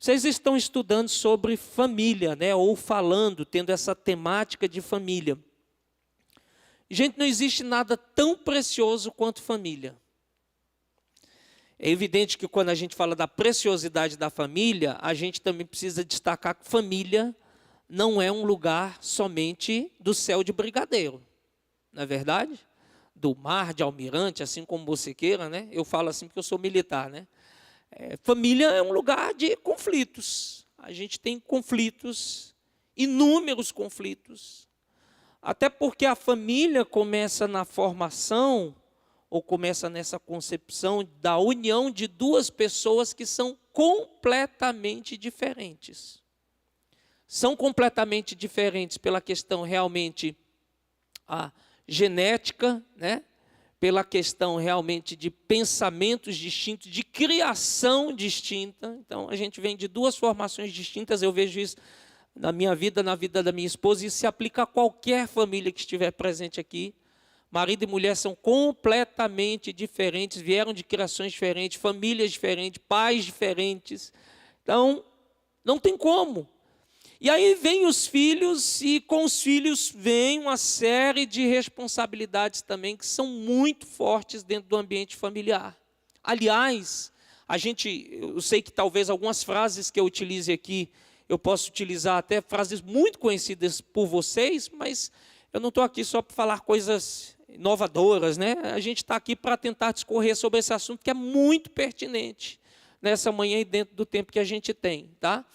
Vocês estão estudando sobre família, né? Ou falando, tendo essa temática de família. Gente, não existe nada tão precioso quanto família. É evidente que quando a gente fala da preciosidade da família, a gente também precisa destacar que família não é um lugar somente do céu de brigadeiro. Não é verdade? Do mar, de almirante, assim como você queira, né? Eu falo assim porque eu sou militar, né? Família é um lugar de conflitos. A gente tem conflitos, inúmeros conflitos. Até porque a família começa na formação, ou começa nessa concepção da união de duas pessoas que são completamente diferentes. São completamente diferentes pela questão realmente genética, né? Pela questão realmente de pensamentos distintos, de criação distinta. Então, a gente vem de duas formações distintas, eu vejo isso na minha vida, na vida da minha esposa, e isso se aplica a qualquer família que estiver presente aqui. Marido e mulher são completamente diferentes, vieram de criações diferentes, famílias diferentes, pais diferentes. Então, não tem como. E aí vem os filhos, e com os filhos vem uma série de responsabilidades também que são muito fortes dentro do ambiente familiar. Aliás, eu sei que talvez algumas frases que eu utilize aqui, eu posso utilizar até frases muito conhecidas por vocês, mas eu não estou aqui só para falar coisas inovadoras, né? A gente está aqui para tentar discorrer sobre esse assunto que é muito pertinente nessa manhã e dentro do tempo que a gente tem, tá?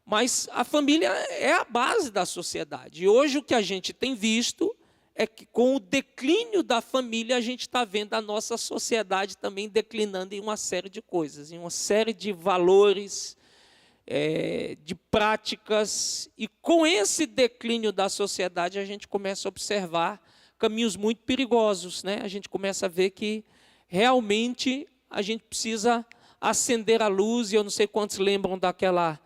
Mas a família é a base da sociedade. E hoje o que a gente tem visto é que com o declínio da família, a gente está vendo a nossa sociedade também declinando em uma série de coisas, em uma série de valores, de práticas. E com esse declínio da sociedade, a gente começa a observar caminhos muito perigosos, né? A gente começa a ver que realmente a gente precisa acender a luz, e eu não sei quantos lembram daquela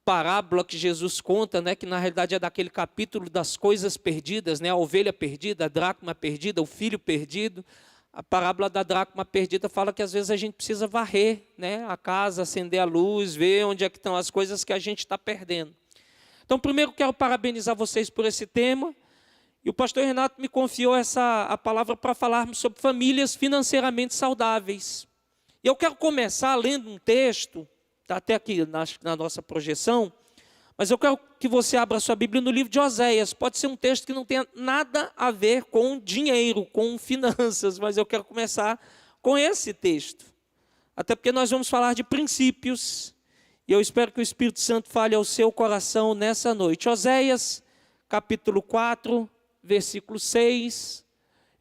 parábola que Jesus conta, né, que na realidade é daquele capítulo das coisas perdidas, né, a ovelha perdida, a dracma perdida, o filho perdido. A parábola da dracma perdida fala que às vezes a gente precisa varrer, né, a casa, acender a luz, ver onde é que estão as coisas que a gente está perdendo. Então, primeiro quero parabenizar vocês por esse tema, e o pastor Renato me confiou a palavra para falarmos sobre famílias financeiramente saudáveis. E eu quero começar lendo um texto, está até aqui na nossa projeção, mas eu quero que você abra sua Bíblia no livro de Oséias. Pode ser um texto que não tenha nada a ver com dinheiro, com finanças, mas eu quero começar com esse texto. Até porque nós vamos falar de princípios, e eu espero que o Espírito Santo fale ao seu coração nessa noite. Oséias, capítulo 4, versículo 6.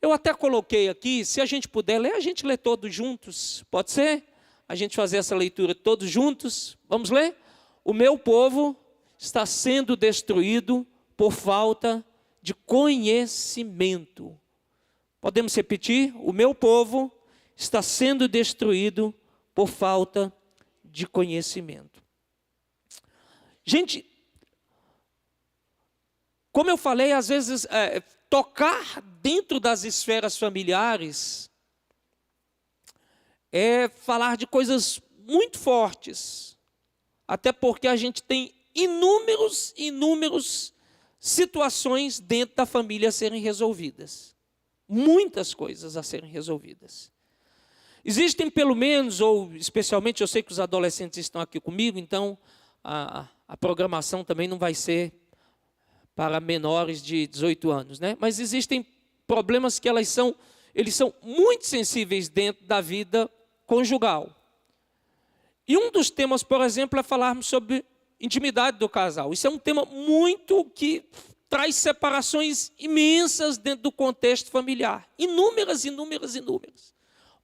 Eu até coloquei aqui, se a gente puder ler, a gente lê todos juntos, pode ser? A gente fazer essa leitura todos juntos. Vamos ler? O meu povo está sendo destruído por falta de conhecimento. Podemos repetir? O meu povo está sendo destruído por falta de conhecimento. Gente, como eu falei, às vezes tocar dentro das esferas familiares é falar de coisas muito fortes, até porque a gente tem inúmeras situações dentro da família a serem resolvidas. Muitas coisas a serem resolvidas. Existem pelo menos, ou especialmente, eu sei que os adolescentes estão aqui comigo, então a programação também não vai ser para menores de 18 anos, né? Mas existem problemas que eles são muito sensíveis dentro da vida conjugal. E um dos temas, por exemplo, é falarmos sobre intimidade do casal. Isso é um tema muito que traz separações imensas dentro do contexto familiar. Inúmeras.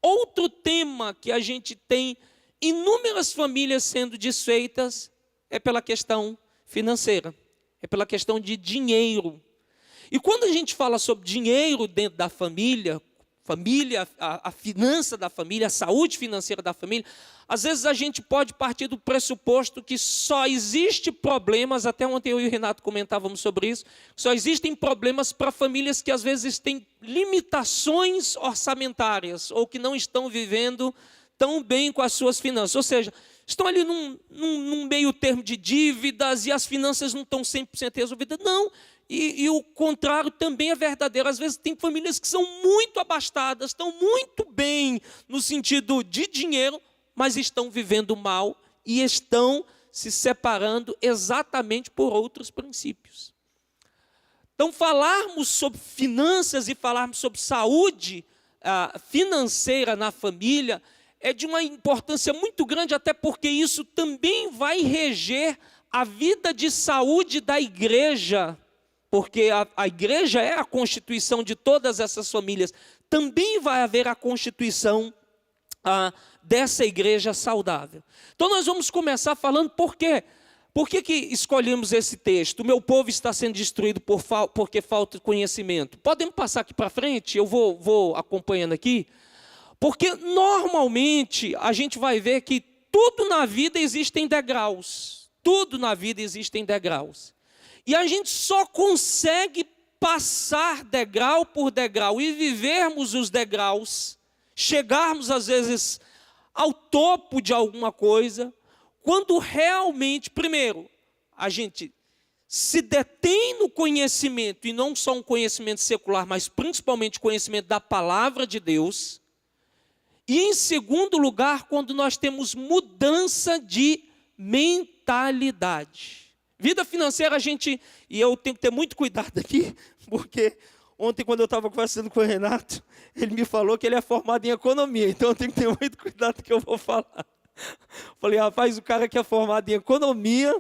Outro tema que a gente tem inúmeras famílias sendo desfeitas é pela questão financeira, é pela questão de dinheiro. E quando a gente fala sobre dinheiro dentro da família, a finança da família, a saúde financeira da família, às vezes a gente pode partir do pressuposto que só existe problemas, até ontem eu e o Renato comentávamos sobre isso, só existem problemas para famílias que às vezes têm limitações orçamentárias, ou que não estão vivendo tão bem com as suas finanças, ou seja, estão ali num meio meio termo de dívidas e as finanças não estão 100% resolvidas. Não, e o contrário também é verdadeiro. Às vezes tem famílias que são muito abastadas, estão muito bem no sentido de dinheiro, mas estão vivendo mal e estão se separando exatamente por outros princípios. Então, falarmos sobre finanças e falarmos sobre saúde financeira na família é de uma importância muito grande, até porque isso também vai reger a vida de saúde da igreja, porque a igreja é a constituição de todas essas famílias. Também vai haver a constituição dessa igreja saudável. Então nós vamos começar falando por quê. Por que escolhemos esse texto? O meu povo está sendo destruído porque falta conhecimento. Podemos passar aqui para frente? Eu vou acompanhando aqui. Porque normalmente a gente vai ver que tudo na vida existem degraus. Tudo na vida existem degraus. E a gente só consegue passar degrau por degrau e vivermos os degraus, chegarmos às vezes ao topo de alguma coisa, quando realmente, primeiro, a gente se detém no conhecimento, e não só um conhecimento secular, mas principalmente conhecimento da palavra de Deus. E em segundo lugar, quando nós temos mudança de mentalidade. Vida financeira e eu tenho que ter muito cuidado aqui, porque ontem quando eu estava conversando com o Renato, ele me falou que ele é formado em economia, então eu tenho que ter muito cuidado com o que eu vou falar. Falei, rapaz, o cara que é formado em economia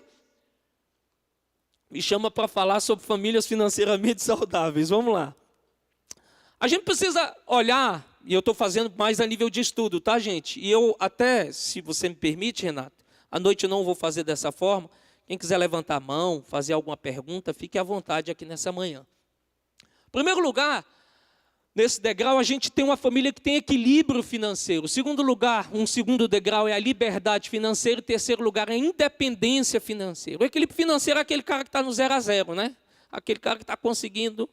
me chama para falar sobre famílias financeiramente saudáveis. Vamos lá. A gente precisa olhar, e eu estou fazendo mais a nível de estudo, tá, gente? E eu até, se você me permite, Renato, à noite eu não vou fazer dessa forma. Quem quiser levantar a mão, fazer alguma pergunta, fique à vontade aqui nessa manhã. Em primeiro lugar, nesse degrau, a gente tem uma família que tem equilíbrio financeiro. Segundo lugar, um segundo degrau é a liberdade financeira. Terceiro lugar é a independência financeira. O equilíbrio financeiro é aquele cara que está no 0 a 0, né? Aquele cara que está conseguindo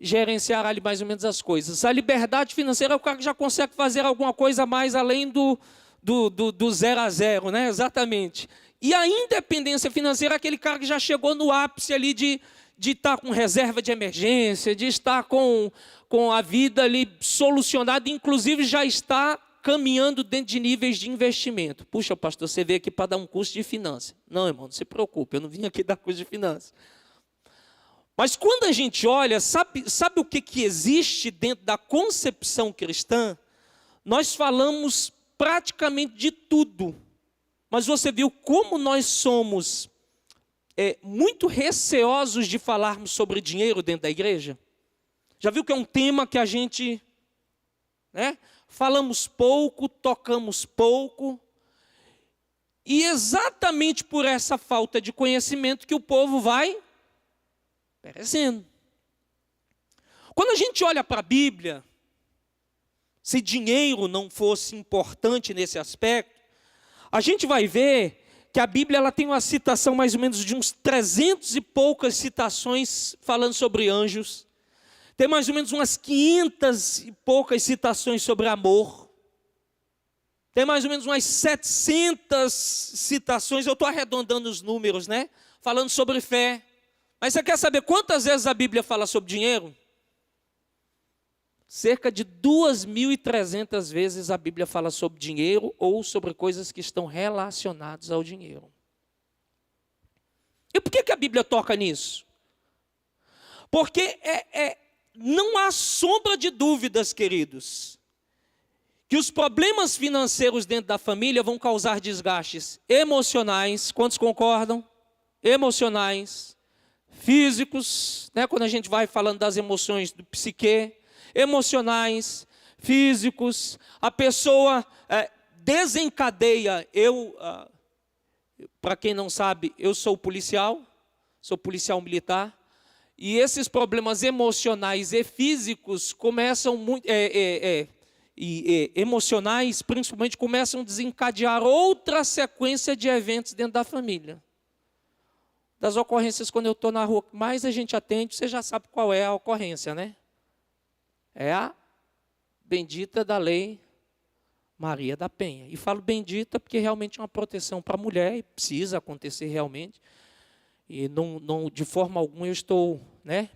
gerenciar ali mais ou menos as coisas. A liberdade financeira é o cara que já consegue fazer alguma coisa a mais além do 0 a 0, né? Exatamente. E a independência financeira é aquele cara que já chegou no ápice ali de estar com reserva de emergência, de estar com a vida ali solucionada, inclusive já está caminhando dentro de níveis de investimento. Puxa, pastor, você veio aqui para dar um curso de finanças. Não, irmão, não se preocupe, eu não vim aqui dar curso de finanças. Mas quando a gente olha, sabe o que existe dentro da concepção cristã? Nós falamos praticamente de tudo. Mas você viu como nós somos muito receosos de falarmos sobre dinheiro dentro da igreja? Já viu que é um tema que a gente falamos pouco, tocamos pouco, e exatamente por essa falta de conhecimento que o povo vai perecendo. Quando a gente olha para a Bíblia, se dinheiro não fosse importante nesse aspecto, a gente vai ver que a Bíblia ela tem uma citação mais ou menos de uns 300 e poucas citações falando sobre anjos. Tem mais ou menos umas 500 e poucas citações sobre amor. Tem mais ou menos umas 700 citações, eu estou arredondando os números, né? Falando sobre fé. Mas você quer saber quantas vezes a Bíblia fala sobre dinheiro? Cerca de 2.300 vezes a Bíblia fala sobre dinheiro ou sobre coisas que estão relacionadas ao dinheiro. E por que a Bíblia toca nisso? Porque não há sombra de dúvidas, queridos, que os problemas financeiros dentro da família vão causar desgastes emocionais. Quantos concordam? Emocionais, físicos, né? Quando a gente vai falando das emoções do psique, emocionais, físicos, a pessoa desencadeia. Para quem não sabe, eu sou policial militar, e esses problemas emocionais e físicos começam muito, emocionais principalmente começam a desencadear outra sequência de eventos dentro da família. Das ocorrências, quando eu estou na rua, mais a gente atende, você já sabe qual é a ocorrência, né? É a bendita da lei Maria da Penha. E falo bendita porque realmente é uma proteção para a mulher e precisa acontecer realmente. E não de forma alguma eu estou,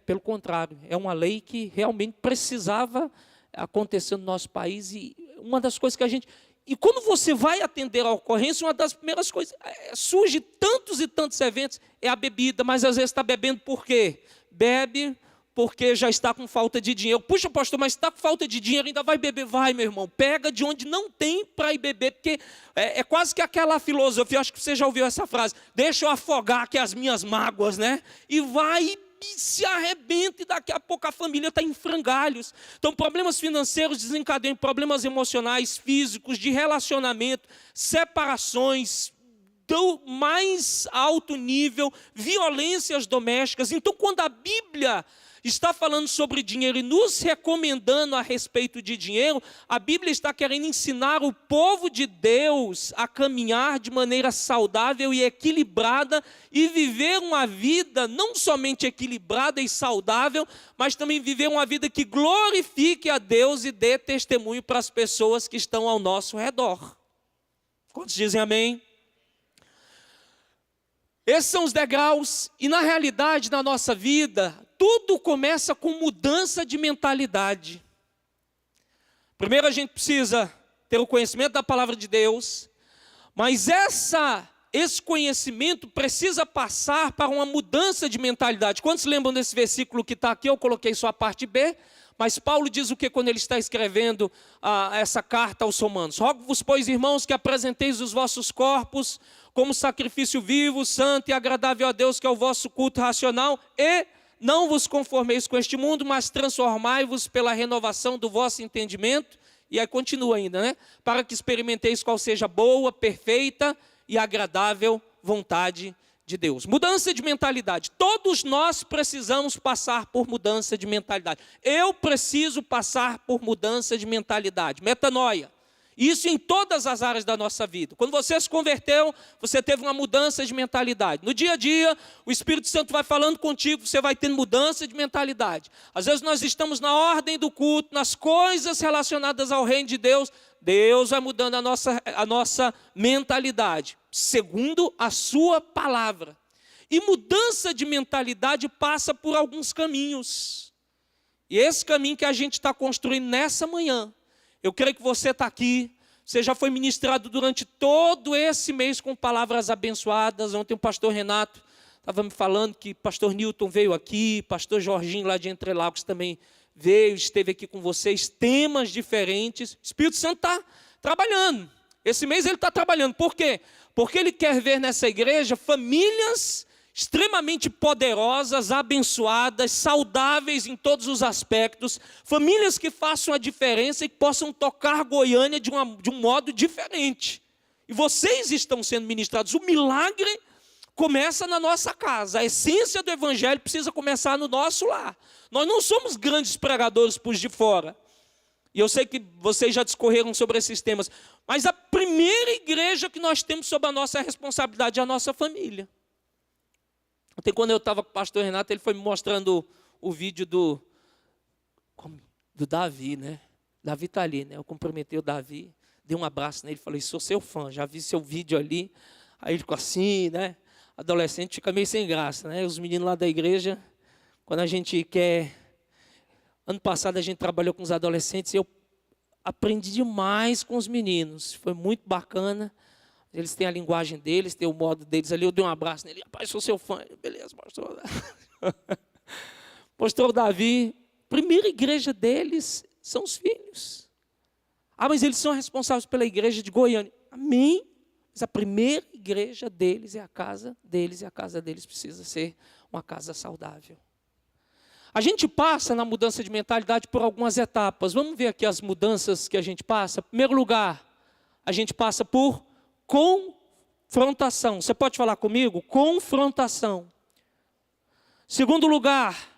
pelo contrário, é uma lei que realmente precisava acontecer no nosso país. E uma das coisas que a gente... E quando você vai atender a ocorrência, uma das primeiras coisas, surge tantos e tantos eventos, é a bebida, mas às vezes está bebendo por quê? Bebe porque já está com falta de dinheiro. Puxa, pastor, mas está com falta de dinheiro, ainda vai beber? Vai, meu irmão, pega de onde não tem para ir beber, porque é quase que aquela filosofia, acho que você já ouviu essa frase, deixa eu afogar aqui as minhas mágoas, e vai e se arrebenta, e daqui a pouco a família está em frangalhos. Então, problemas financeiros desencadeiam problemas emocionais, físicos, de relacionamento, separações do mais alto nível, violências domésticas. Então, quando a Bíblia está falando sobre dinheiro e nos recomendando a respeito de dinheiro, a Bíblia está querendo ensinar o povo de Deus a caminhar de maneira saudável e equilibrada e viver uma vida não somente equilibrada e saudável, mas também viver uma vida que glorifique a Deus e dê testemunho para as pessoas que estão ao nosso redor. Quantos dizem amém? Esses são os degraus, e na realidade, na nossa vida, tudo começa com mudança de mentalidade. Primeiro a gente precisa ter o conhecimento da palavra de Deus, mas esse conhecimento precisa passar para uma mudança de mentalidade. Quantos lembram desse versículo que está aqui? Eu coloquei só a parte B, mas Paulo diz o que quando ele está escrevendo essa carta aos Romanos? Rogo-vos, pois, irmãos, que apresenteis os vossos corpos como sacrifício vivo, santo e agradável a Deus, que é o vosso culto racional, e não vos conformeis com este mundo, mas transformai-vos pela renovação do vosso entendimento. E aí continua ainda, para que experimenteis qual seja a boa, perfeita e agradável vontade de Deus. Mudança de mentalidade. Todos nós precisamos passar por mudança de mentalidade. Eu preciso passar por mudança de mentalidade. Metanoia. Isso em todas as áreas da nossa vida. Quando você se converteu, você teve uma mudança de mentalidade. No dia a dia, o Espírito Santo vai falando contigo, você vai tendo mudança de mentalidade. Às vezes nós estamos na ordem do culto, nas coisas relacionadas ao reino de Deus, Deus vai mudando a nossa mentalidade, segundo a sua palavra. E mudança de mentalidade passa por alguns caminhos. E esse caminho que a gente está construindo nessa manhã, eu creio que você está aqui, você já foi ministrado durante todo esse mês com palavras abençoadas. Ontem o pastor Renato estava me falando que pastor Newton veio aqui, pastor Jorginho lá de Entre Lagos também veio, esteve aqui com vocês, temas diferentes. O Espírito Santo está trabalhando, esse mês ele está trabalhando. Por quê? Porque ele quer ver nessa igreja famílias extremamente poderosas, abençoadas, saudáveis em todos os aspectos, famílias que façam a diferença e que possam tocar Goiânia de um modo diferente. E vocês estão sendo ministrados. O milagre começa na nossa casa. A essência do evangelho precisa começar no nosso lar. Nós não somos grandes pregadores por de fora. E eu sei que vocês já discorreram sobre esses temas. Mas a primeira igreja que nós temos sob a nossa responsabilidade é a nossa família. Ontem, quando eu estava com o pastor Renato, ele foi me mostrando o vídeo do Davi, Davi está ali, Eu cumprimentei o Davi, dei um abraço nele, falei, sou seu fã, já vi seu vídeo ali. Aí ele ficou assim, Adolescente fica meio sem graça, Os meninos lá da igreja, quando a gente quer... Ano passado a gente trabalhou com os adolescentes e eu aprendi demais com os meninos, foi muito bacana. Eles têm a linguagem deles, têm o modo deles ali. Eu dei um abraço nele. Rapaz, sou seu fã. Beleza, pastor. Pastor Davi, primeira igreja deles são os filhos. Mas eles são responsáveis pela igreja de Goiânia. Amém. Mas a primeira igreja deles é a casa deles, e a casa deles precisa ser uma casa saudável. A gente passa na mudança de mentalidade por algumas etapas. Vamos ver aqui as mudanças que a gente passa. Em primeiro lugar, a gente passa por confrontação. Você pode falar comigo? Confrontação. Segundo lugar,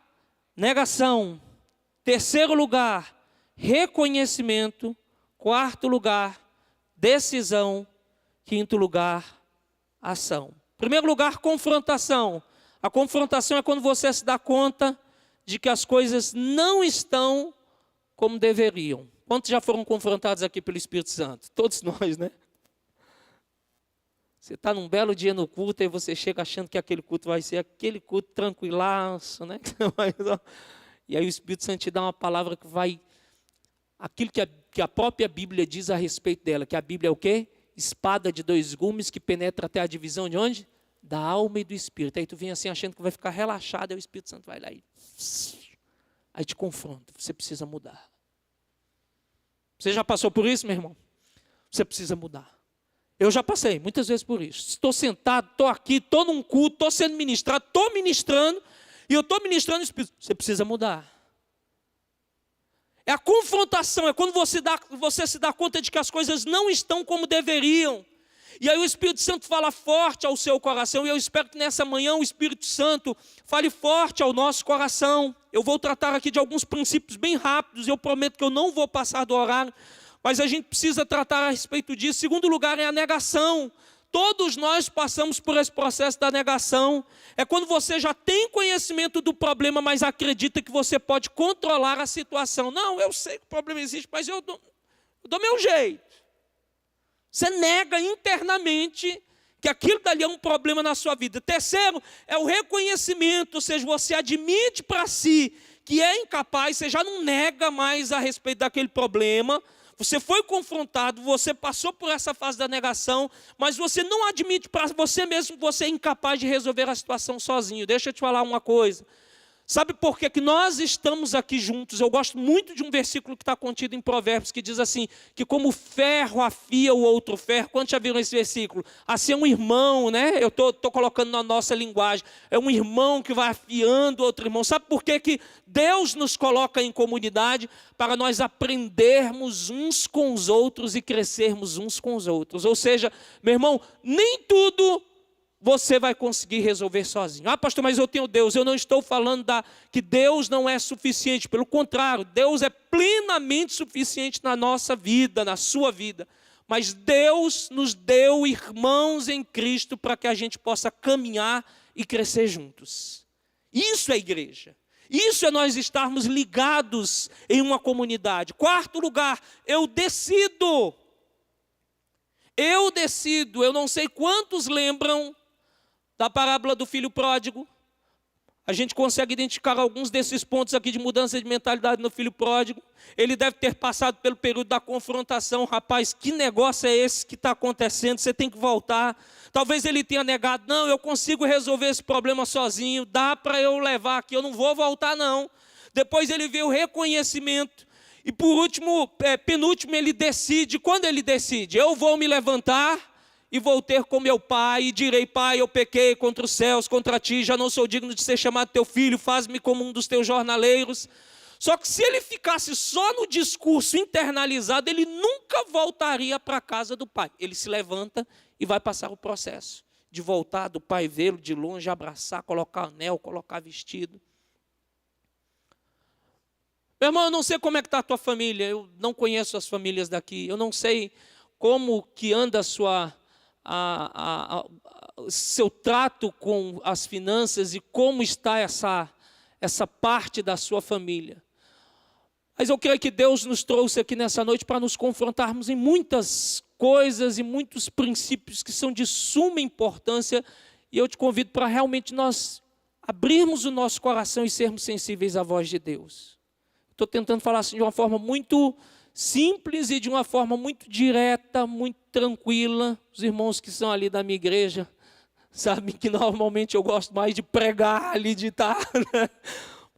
negação. Terceiro lugar, reconhecimento. Quarto lugar, decisão. Quinto lugar, ação. Primeiro lugar, confrontação. A confrontação é quando você se dá conta de que as coisas não estão como deveriam. Quantos já foram confrontados aqui pelo Espírito Santo? Todos nós, né? Você está num belo dia no culto e você chega achando que aquele culto vai ser aquele culto tranquilaço, né? E aí o Espírito Santo te dá uma palavra que vai... Aquilo que a própria Bíblia diz a respeito dela, que a Bíblia é o quê? Espada de 2 gumes que penetra até a divisão de onde? Da alma e do Espírito. Aí tu vem assim achando que vai ficar relaxado, aí o Espírito Santo vai lá e... Aí te confronta, você precisa mudar. Você já passou por isso, meu irmão? Você precisa mudar. Eu já passei muitas vezes por isso. Estou sentado, estou aqui, estou num culto, estou sendo ministrado, estou ministrando, e eu estou ministrando o Espírito. Você precisa mudar. É a confrontação, é quando você se dá conta de que as coisas não estão como deveriam. E aí o Espírito Santo fala forte ao seu coração, e eu espero que nessa manhã o Espírito Santo fale forte ao nosso coração. Eu vou tratar aqui de alguns princípios bem rápidos, eu prometo que eu não vou passar do horário, mas a gente precisa tratar a respeito disso. Segundo lugar é a negação. Todos nós passamos por esse processo da negação. É quando você já tem conhecimento do problema, mas acredita que você pode controlar a situação. Não, eu sei que o problema existe, mas eu dou meu jeito. Você nega internamente que aquilo dali é um problema na sua vida. Terceiro, é o reconhecimento, ou seja, você admite para si que é incapaz, você já não nega mais a respeito daquele problema. Você foi confrontado, você passou por essa fase da negação, mas você não admite para você mesmo que você é incapaz de resolver a situação sozinho. Deixa eu te falar uma coisa. Sabe por que nós estamos aqui juntos? Eu gosto muito de um versículo que está contido em Provérbios, que diz assim, que como o ferro afia o outro ferro. Quantos já viram esse versículo? Assim é um irmão, né? Eu estou colocando na nossa linguagem. É um irmão que vai afiando outro irmão. Sabe por que Deus nos coloca em comunidade? Para nós aprendermos uns com os outros e crescermos uns com os outros. Ou seja, meu irmão, nem tudo você vai conseguir resolver sozinho. Ah, pastor, mas eu tenho Deus. Eu não estou falando que Deus não é suficiente. Pelo contrário, Deus é plenamente suficiente na nossa vida, na sua vida. Mas Deus nos deu irmãos em Cristo para que a gente possa caminhar e crescer juntos. Isso é igreja. Isso é nós estarmos ligados em uma comunidade. Quarto lugar, eu decido. Eu não sei quantos lembram da parábola do filho pródigo. A gente consegue identificar alguns desses pontos aqui de mudança de mentalidade no filho pródigo. Ele deve ter passado pelo período da confrontação. Rapaz, que negócio é esse que está acontecendo? Você tem que voltar. Talvez ele tenha negado, não, eu consigo resolver esse problema sozinho, dá para eu levar aqui, eu não vou voltar não. Depois ele vê o reconhecimento. E por último, penúltimo, ele decide. Quando ele decide? Eu vou me levantar e vou ter com meu pai, e direi, pai, eu pequei contra os céus, contra ti, já não sou digno de ser chamado teu filho, faz-me como um dos teus jornaleiros. Só que se ele ficasse só no discurso internalizado, ele nunca voltaria para a casa do pai. Ele se levanta e vai passar o processo de voltar do pai, vê-lo de longe, abraçar, colocar anel, colocar vestido. Meu irmão, eu não sei como é que está a tua família, eu não conheço as famílias daqui, eu não sei como que anda seu trato com as finanças e como está essa parte da sua família. Mas eu creio que Deus nos trouxe aqui nessa noite para nos confrontarmos em muitas coisas e muitos princípios que são de suma importância, e eu te convido para realmente nós abrirmos o nosso coração e sermos sensíveis à voz de Deus. Estou tentando falar assim de uma forma muito simples e de uma forma muito direta, muito tranquila. Os irmãos que são ali da minha igreja sabem que normalmente eu gosto mais de pregar ali, de estar, né?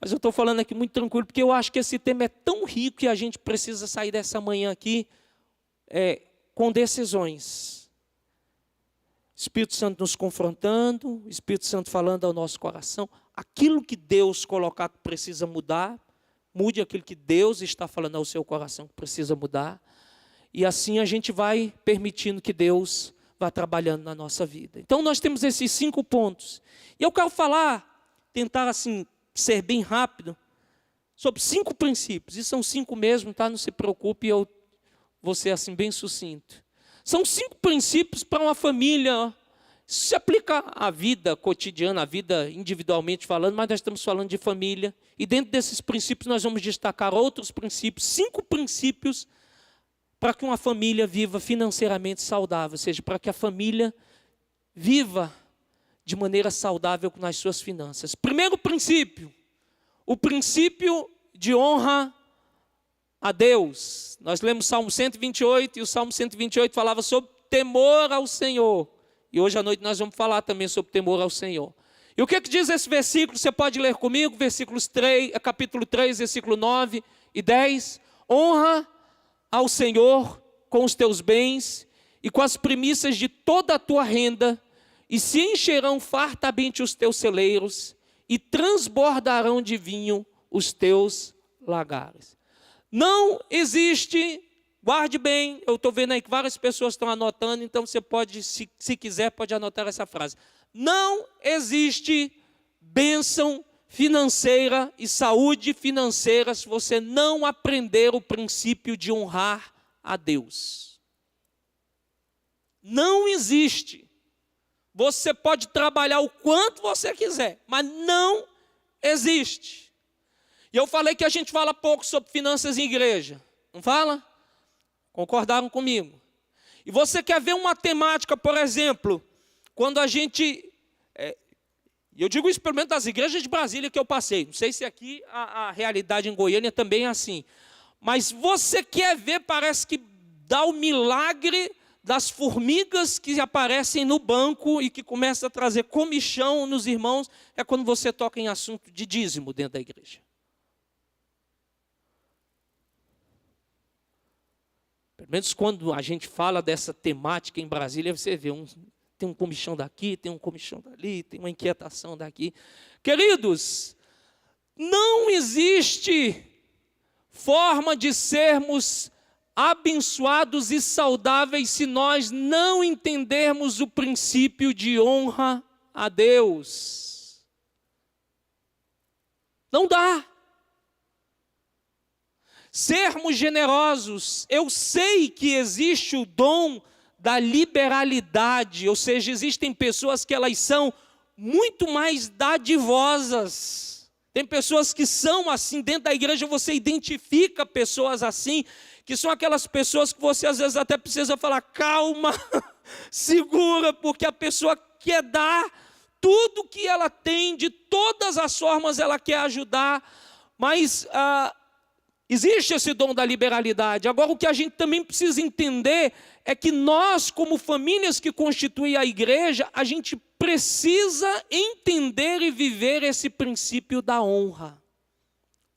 Mas eu estou falando aqui muito tranquilo, porque eu acho que esse tema é tão rico que a gente precisa sair dessa manhã aqui com decisões. Espírito Santo nos confrontando, Espírito Santo falando ao nosso coração. Aquilo que Deus colocar que precisa mudar, mude aquilo que Deus está falando ao seu coração que precisa mudar. E assim a gente vai permitindo que Deus vá trabalhando na nossa vida. Então nós temos esses 5 pontos. E eu quero tentar assim, ser bem rápido, sobre 5 princípios. E são 5 mesmo, tá? Não se preocupe, eu vou ser assim bem sucinto. São 5 princípios para uma família Isso se aplica à vida cotidiana, à vida individualmente falando, mas nós estamos falando de família. E dentro desses princípios nós vamos destacar outros princípios, 5 princípios para que uma família viva financeiramente saudável, ou seja, para que a família viva de maneira saudável nas suas finanças. Primeiro princípio, o princípio de honra a Deus. Nós lemos o Salmo 128 e o Salmo 128 falava sobre temor ao Senhor. E hoje à noite nós vamos falar também sobre temor ao Senhor. E o que diz esse versículo? Você pode ler comigo, capítulo 3, versículo 9 e 10. Honra ao Senhor com os teus bens e com as primícias de toda a tua renda, e se encherão fartamente os teus celeiros, e transbordarão de vinho os teus lagares. Não existe, guarde bem, eu estou vendo aí que várias pessoas estão anotando, então você pode, se quiser, pode anotar essa frase. Não existe bênção financeira e saúde financeira se você não aprender o princípio de honrar a Deus. Não existe. Você pode trabalhar o quanto você quiser, mas não existe. E eu falei que a gente fala pouco sobre finanças em igreja. Não fala? Concordaram comigo? E você quer ver uma temática, por exemplo, quando a gente... eu digo isso pelo menos das igrejas de Brasília que eu passei. Não sei se aqui a realidade em Goiânia também é assim. Mas você quer ver, parece que dá o milagre das formigas que aparecem no banco e que começam a trazer comichão nos irmãos, é quando você toca em assunto de dízimo dentro da igreja. Pelo menos quando a gente fala dessa temática em Brasília, você vê, tem um comichão daqui, tem um comichão dali, tem uma inquietação daqui. Queridos, não existe forma de sermos abençoados e saudáveis se nós não entendermos o princípio de honra a Deus. Não dá. Sermos generosos, eu sei que existe o dom da liberalidade, ou seja, existem pessoas que elas são muito mais dadivosas. Tem pessoas que são assim, dentro da igreja você identifica pessoas assim, que são aquelas pessoas que você às vezes até precisa falar, calma, segura, porque a pessoa quer dar tudo que ela tem, de todas as formas ela quer ajudar, mas existe esse dom da liberalidade. Agora o que a gente também precisa entender é que nós, como famílias que constituem a igreja, a gente precisa entender e viver esse princípio da honra.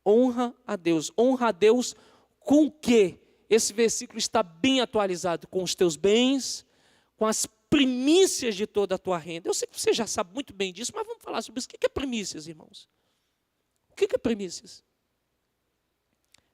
Honra a Deus. Honra a Deus com o quê? Esse versículo está bem atualizado. Com os teus bens, com as primícias de toda a tua renda. Eu sei que você já sabe muito bem disso, mas vamos falar sobre isso. O que é primícias, irmãos? O que é primícias?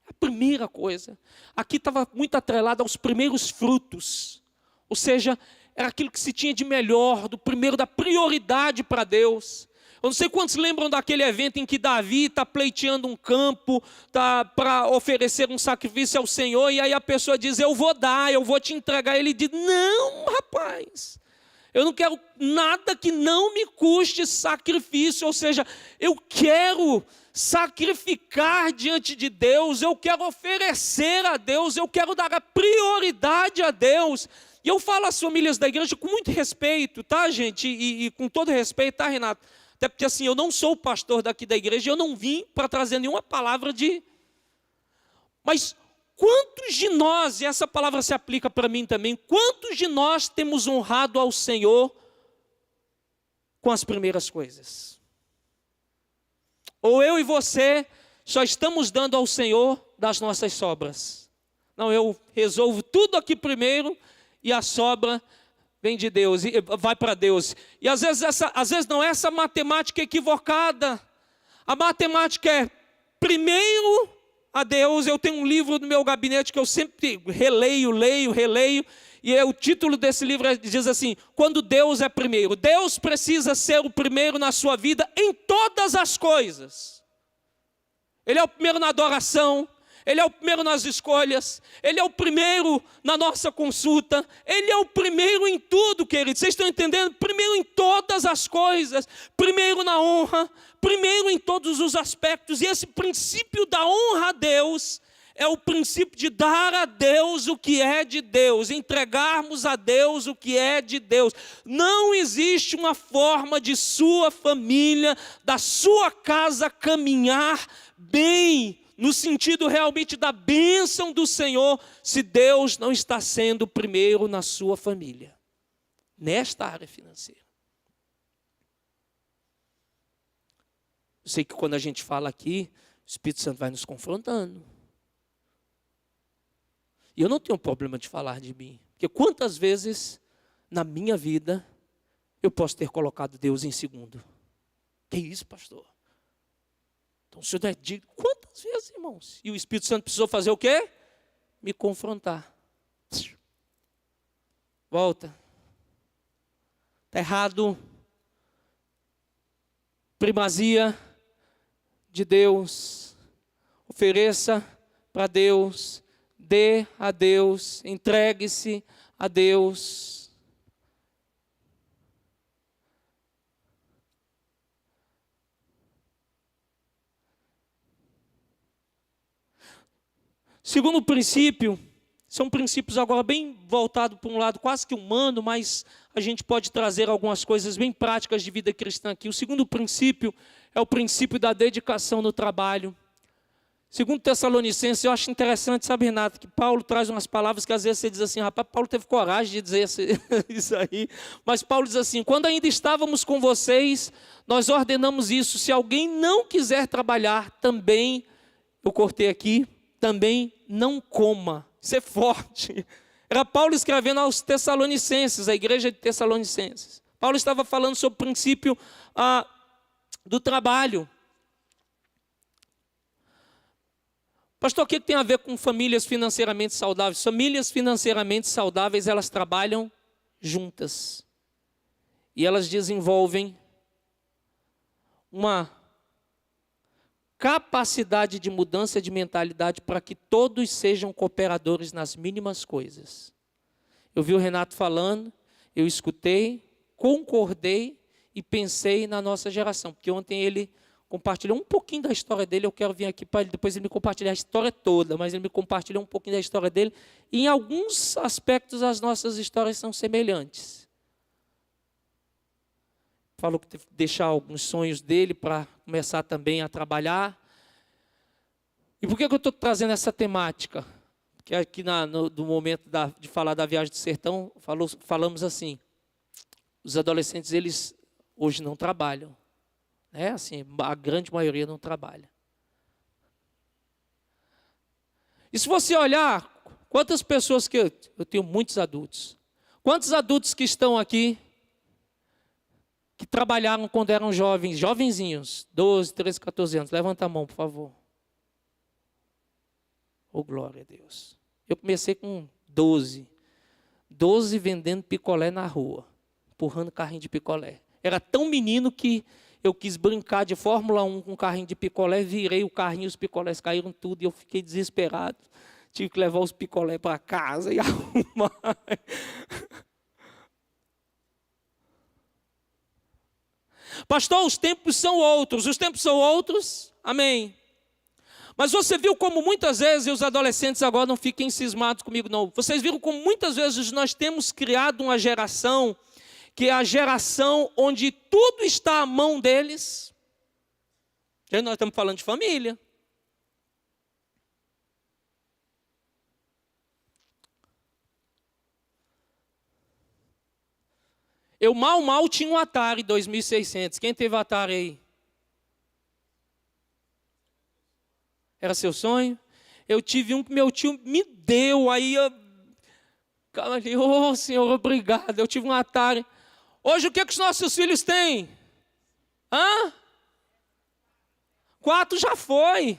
A primeira coisa. Aqui estava muito atrelado aos primeiros frutos. Ou seja, era aquilo que se tinha de melhor, do primeiro, da prioridade para Deus. Eu não sei quantos lembram daquele evento em que Davi está pleiteando um campo para oferecer um sacrifício ao Senhor, e aí a pessoa diz, eu vou dar, eu vou te entregar. Ele diz, não, rapaz, eu não quero nada que não me custe sacrifício, ou seja, eu quero sacrificar diante de Deus, eu quero oferecer a Deus, eu quero dar a prioridade a Deus. E eu falo às famílias da igreja com muito respeito, tá, gente? E com todo respeito, tá, Renato? Até porque assim, eu não sou o pastor daqui da igreja, eu não vim para trazer nenhuma palavra de... Mas quantos de nós, e essa palavra se aplica para mim também, quantos de nós temos honrado ao Senhor com as primeiras coisas? Ou eu e você só estamos dando ao Senhor das nossas sobras? Não, eu resolvo tudo aqui primeiro e a sobra vem de Deus, e vai para Deus. E às vezes essa matemática é equivocada. A matemática é primeiro a Deus. Eu tenho um livro no meu gabinete que eu sempre releio, e o título desse livro diz assim, quando Deus é primeiro. Deus precisa ser o primeiro na sua vida em todas as coisas. Ele é o primeiro na adoração, Ele é o primeiro nas escolhas, Ele é o primeiro na nossa consulta, Ele é o primeiro em tudo, queridos. Vocês estão entendendo? Primeiro em todas as coisas, primeiro na honra, primeiro em todos os aspectos. E esse princípio da honra a Deus é o princípio de dar a Deus o que é de Deus, entregarmos a Deus o que é de Deus. Não existe uma forma de sua família, da sua casa caminhar bem, no sentido realmente da bênção do Senhor, se Deus não está sendo primeiro na sua família, nesta área financeira. Eu sei que quando a gente fala aqui, o Espírito Santo vai nos confrontando. E eu não tenho problema de falar de mim, porque quantas vezes na minha vida eu posso ter colocado Deus em segundo? Que isso, pastor? Então o senhor não é digno. Quantas vezes, irmãos? E o Espírito Santo precisou fazer o quê? Me confrontar. Volta. Está errado. Primazia de Deus. Ofereça para Deus. Dê a Deus. Entregue-se a Deus. Segundo princípio, são princípios agora bem voltados para um lado quase que humano, mas a gente pode trazer algumas coisas bem práticas de vida cristã aqui. O segundo princípio é o princípio da dedicação no trabalho. Segundo Tessalonicenses, eu acho interessante, sabe, Renato, que Paulo traz umas palavras que às vezes você diz assim, rapaz, Paulo teve coragem de dizer isso aí, mas Paulo diz assim, quando ainda estávamos com vocês, nós ordenamos isso, se alguém não quiser trabalhar, também, eu cortei aqui, também não coma. Isso é forte. Era Paulo escrevendo aos Tessalonicenses, a igreja de Tessalonicenses. Paulo estava falando sobre o princípio do trabalho. Pastor, o que tem a ver com famílias financeiramente saudáveis? Famílias financeiramente saudáveis, elas trabalham juntas. E elas desenvolvem uma capacidade de mudança de mentalidade para que todos sejam cooperadores nas mínimas coisas. Eu vi o Renato falando, eu escutei, concordei e pensei na nossa geração, porque ontem ele compartilhou um pouquinho da história dele, eu quero vir aqui para depois ele me compartilhar a história toda, mas ele me compartilhou um pouquinho da história dele, e em alguns aspectos as nossas histórias são semelhantes. Falou que teve que deixar alguns sonhos dele para começar também a trabalhar. E por que eu estou trazendo essa temática? Porque aqui no momento de falar da viagem do sertão, falamos assim, os adolescentes, eles hoje não trabalham. Né? Assim, a grande maioria não trabalha. E se você olhar, quantas pessoas que eu tenho muitos adultos. Quantos adultos que estão aqui que trabalharam quando eram jovens, jovenzinhos, 12, 13, 14 anos. Levanta a mão, por favor. Oh, glória a Deus. Eu comecei com 12 vendendo picolé na rua, empurrando carrinho de picolé. Era tão menino que eu quis brincar de Fórmula 1 com carrinho de picolé, virei o carrinho, os picolés caíram tudo e eu fiquei desesperado. Tive que levar os picolés para casa e arrumar. Pastor, os tempos são outros, amém. Mas você viu como muitas vezes, e os adolescentes agora não fiquem cismados comigo não, vocês viram como muitas vezes nós temos criado uma geração, que é a geração onde tudo está à mão deles. E nós estamos falando de família. Eu mal tinha um Atari 2600. Quem teve Atari aí? Era seu sonho? Eu tive um que meu tio me deu. Aí eu falei, oh Senhor, obrigado. Eu tive um Atari. Hoje o que os nossos filhos têm? 4 já foi.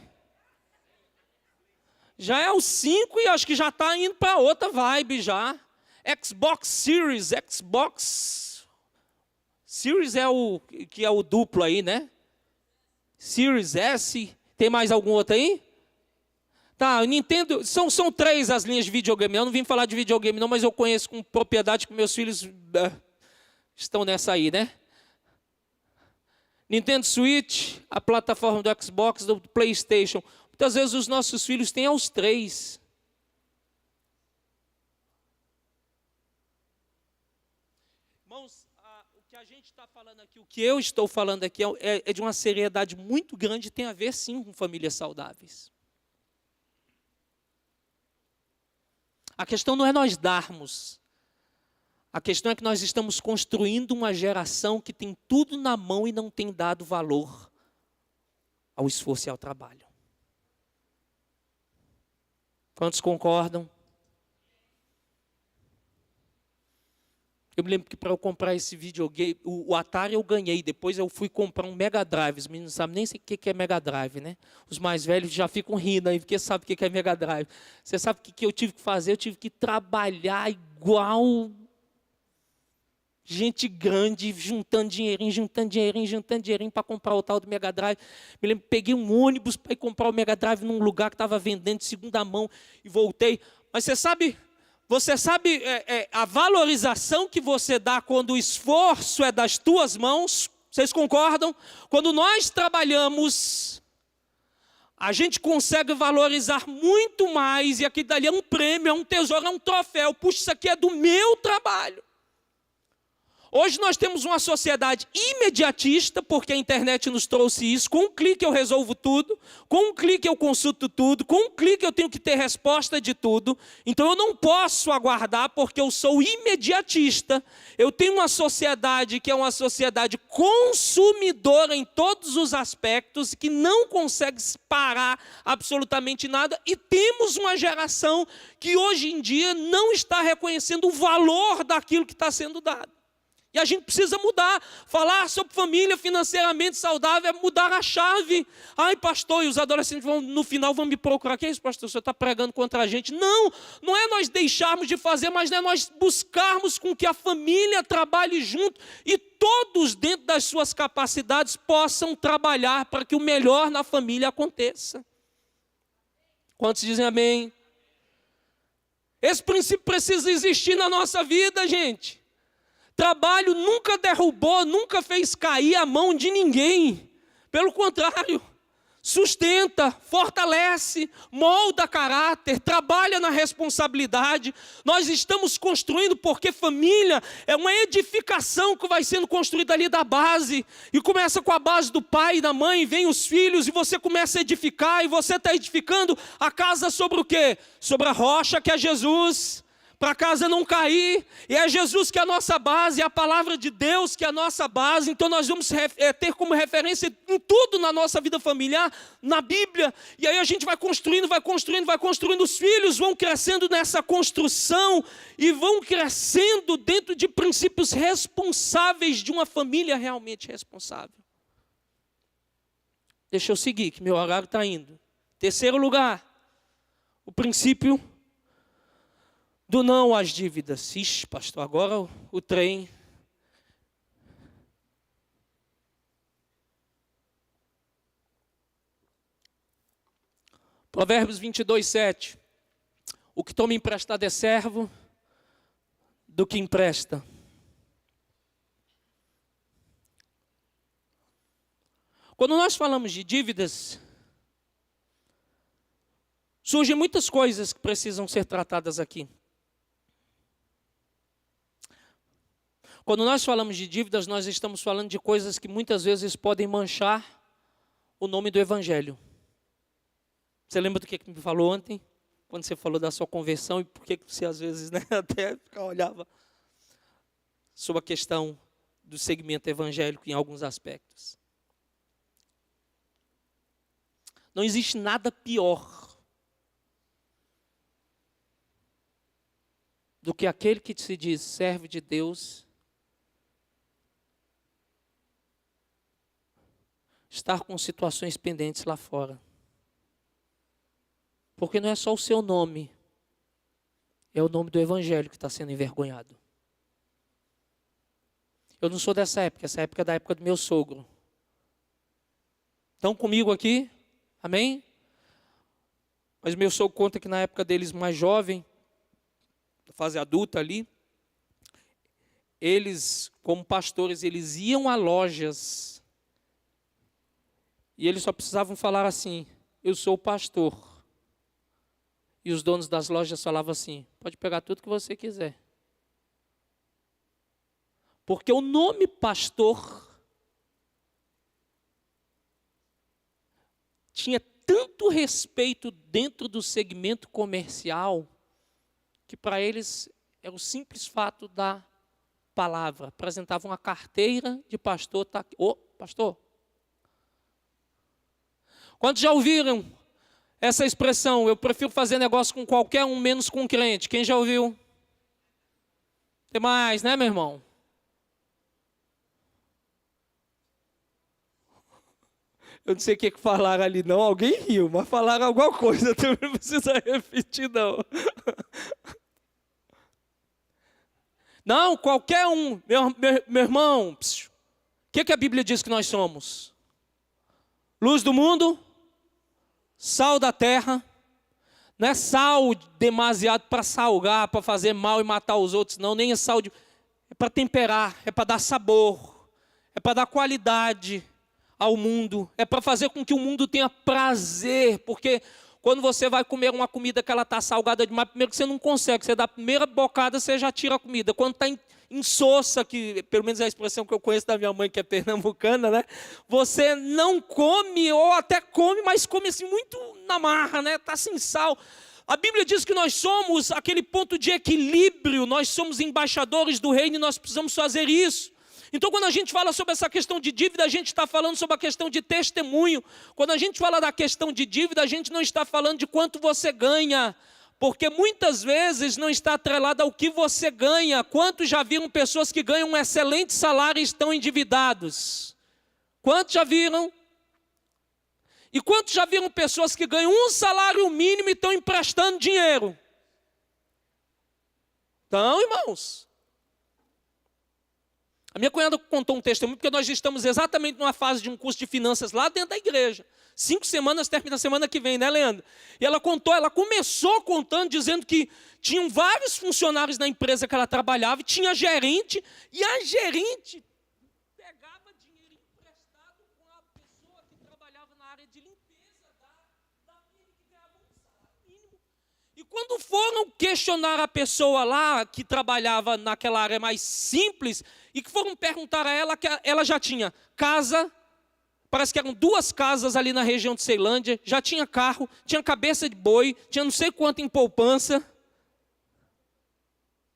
Já é o 5 e acho que já está indo para outra vibe já. Xbox Series é o que é o duplo aí, né? Series S. Tem mais algum outro aí? Tá, Nintendo, são três as linhas de videogame. Eu não vim falar de videogame não, mas eu conheço com propriedade que meus filhos estão nessa aí, né? Nintendo Switch, a plataforma do Xbox, do PlayStation. Muitas vezes os nossos filhos têm aos três. Irmãos, o que a gente está falando aqui, o que eu estou falando aqui é de uma seriedade muito grande, tem a ver sim com famílias saudáveis. A questão não é nós darmos. A questão é que nós estamos construindo uma geração que tem tudo na mão e não tem dado valor ao esforço e ao trabalho. Quantos concordam? Eu me lembro que para eu comprar esse videogame, o Atari eu ganhei, depois eu fui comprar um Mega Drive. Os meninos não sabem nem o que é Mega Drive, né? Os mais velhos já ficam rindo aí, porque sabem o que é Mega Drive. Você sabe o que eu tive que fazer? Eu tive que trabalhar igual gente grande, juntando dinheirinho para comprar o tal do Mega Drive. Me lembro, peguei um ônibus para ir comprar o Mega Drive num lugar que estava vendendo de segunda mão e voltei. Mas você sabe a valorização que você dá quando o esforço é das tuas mãos? Vocês concordam? Quando nós trabalhamos, a gente consegue valorizar muito mais, e aqui dali é um prêmio, é um tesouro, é um troféu. Puxa, isso aqui é do meu trabalho. Hoje nós temos uma sociedade imediatista, porque a internet nos trouxe isso. Com um clique eu resolvo tudo, com um clique eu consulto tudo, com um clique eu tenho que ter resposta de tudo. Então eu não posso aguardar, porque eu sou imediatista. Eu tenho uma sociedade que é uma sociedade consumidora em todos os aspectos, que não consegue parar absolutamente nada. E temos uma geração que hoje em dia não está reconhecendo o valor daquilo que está sendo dado. E a gente precisa mudar. Falar sobre família financeiramente saudável é mudar a chave. Ai, pastor, e os adolescentes no final vão me procurar. Que é isso, pastor? O senhor está pregando contra a gente? Não, não é nós deixarmos de fazer, mas é nós buscarmos com que a família trabalhe junto e todos, dentro das suas capacidades, possam trabalhar para que o melhor na família aconteça. Quantos dizem amém? Esse princípio precisa existir na nossa vida, gente. Trabalho nunca derrubou, nunca fez cair a mão de ninguém. Pelo contrário, sustenta, fortalece, molda caráter, trabalha na responsabilidade. Nós estamos construindo, porque família é uma edificação que vai sendo construída ali da base. E começa com a base do pai e da mãe, vem os filhos, e você começa a edificar, e você está edificando a casa sobre o quê? Sobre a rocha que é Jesus. Para a casa não cair, e é Jesus que é a nossa base, é a palavra de Deus que é a nossa base. Então nós vamos ter como referência em tudo na nossa vida familiar, na Bíblia, e aí a gente vai construindo, os filhos vão crescendo nessa construção, e vão crescendo dentro de princípios responsáveis de uma família realmente responsável. Deixa eu seguir, que meu horário está indo. Terceiro lugar, o princípio do não às dívidas. Ixi, pastor, agora o trem. Provérbios 22, 7. O que toma emprestado é servo do que empresta. Quando nós falamos de dívidas, surgem muitas coisas que precisam ser tratadas aqui. Quando nós falamos de dívidas, nós estamos falando de coisas que muitas vezes podem manchar o nome do Evangelho. Você lembra do que me falou ontem? Quando você falou da sua conversão e por que você às vezes até olhava sobre a questão do segmento evangélico em alguns aspectos. Não existe nada pior do que aquele que se diz servo de Deus estar com situações pendentes lá fora. Porque não é só o seu nome, é o nome do Evangelho que está sendo envergonhado. Eu não sou dessa época, essa época é da época do meu sogro. Estão comigo aqui? Amém? Mas meu sogro conta que na época deles mais jovem, fase adulta ali, eles, como pastores, eles iam a lojas e eles só precisavam falar assim: eu sou o pastor. E os donos das lojas falavam assim: pode pegar tudo que você quiser. Porque o nome pastor tinha tanto respeito dentro do segmento comercial, que para eles era o simples fato da palavra. Apresentavam uma carteira de pastor. Tá aqui. Ô, pastor. Quantos já ouviram essa expressão? Eu prefiro fazer negócio com qualquer um, menos com um crente. Quem já ouviu? Tem mais, né, meu irmão? Eu não sei o que falaram ali, não. Alguém riu, mas falaram alguma coisa. Também não precisa repetir, não. Não, qualquer um. Meu irmão, o que a Bíblia diz que nós somos? Luz do mundo, sal da terra. Não é sal demasiado para salgar, para fazer mal e matar os outros, não. Nem é sal é para temperar, é para dar sabor, é para dar qualidade ao mundo, é para fazer com que o mundo tenha prazer, porque quando você vai comer uma comida que ela está salgada demais, primeiro que você não consegue, você dá a primeira bocada, você já tira a comida. Quando está insossa, que pelo menos é a expressão que eu conheço da minha mãe, que é pernambucana, né? Você não come, ou até come, mas come assim muito na marra, né? Está sem sal. A Bíblia diz que nós somos aquele ponto de equilíbrio, nós somos embaixadores do reino e nós precisamos fazer isso. Então, quando a gente fala sobre essa questão de dívida, a gente está falando sobre a questão de testemunho. Quando a gente fala da questão de dívida, a gente não está falando de quanto você ganha, porque muitas vezes não está atrelado ao que você ganha. Quantos já viram pessoas que ganham um excelente salário e estão endividados? Quantos já viram? E quantos já viram pessoas que ganham um salário mínimo e estão emprestando dinheiro? Então, irmãos, a minha cunhada contou um testemunho, porque nós estamos exatamente numa fase de um curso de finanças lá dentro da igreja. 5 semanas, termina a semana que vem, né, Leandro? E ela começou contando, dizendo que tinham vários funcionários na empresa que ela trabalhava, e tinha gerente, e a gerente pegava dinheiro emprestado com a pessoa que trabalhava na área de limpeza da firma, que ganhava um salário mínimo. E quando foram questionar a pessoa lá, que trabalhava naquela área mais simples, e que foram perguntar a ela, que ela já tinha casa, parece que eram 2 casas ali na região de Ceilândia, já tinha carro, tinha cabeça de boi, tinha não sei quanto em poupança.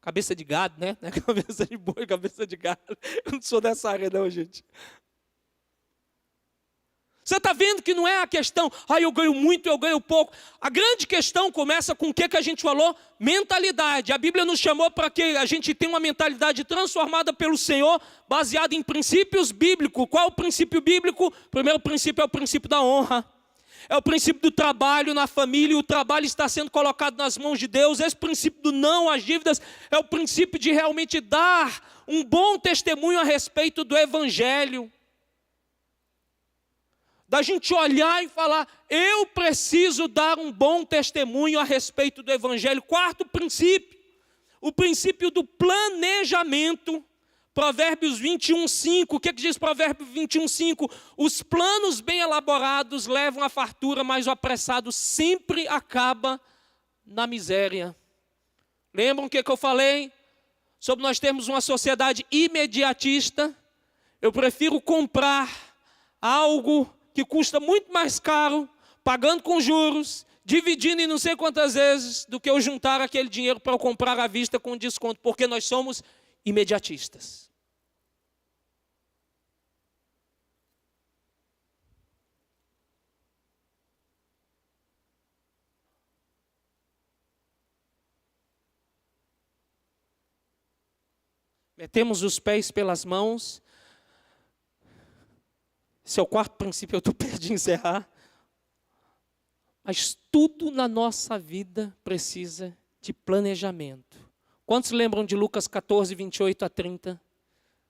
Cabeça de gado, né? Cabeça de boi, cabeça de gado. Eu não sou dessa área não, gente. Você está vendo que não é a questão, eu ganho muito, eu ganho pouco. A grande questão começa com o que a gente falou? Mentalidade. A Bíblia nos chamou para que a gente tenha uma mentalidade transformada pelo Senhor, baseada em princípios bíblicos. Qual é o princípio bíblico? O primeiro princípio é o princípio da honra. É o princípio do trabalho na família, o trabalho está sendo colocado nas mãos de Deus. Esse princípio do não às dívidas é o princípio de realmente dar um bom testemunho a respeito do Evangelho. Da gente olhar e falar, eu preciso dar um bom testemunho a respeito do Evangelho. 4º princípio, o princípio do planejamento. Provérbios 21:5, o que diz Provérbios 21:5? Os planos bem elaborados levam à fartura, mas o apressado sempre acaba na miséria. Lembram o que eu falei? Sobre nós termos uma sociedade imediatista. Eu prefiro comprar algo que custa muito mais caro, pagando com juros, dividindo em não sei quantas vezes, do que eu juntar aquele dinheiro para eu comprar à vista com desconto, porque nós somos imediatistas. Metemos os pés pelas mãos. Esse é o 4º princípio, eu estou perto de encerrar. Mas tudo na nossa vida precisa de planejamento. Quantos lembram de Lucas 14, 28 a 30?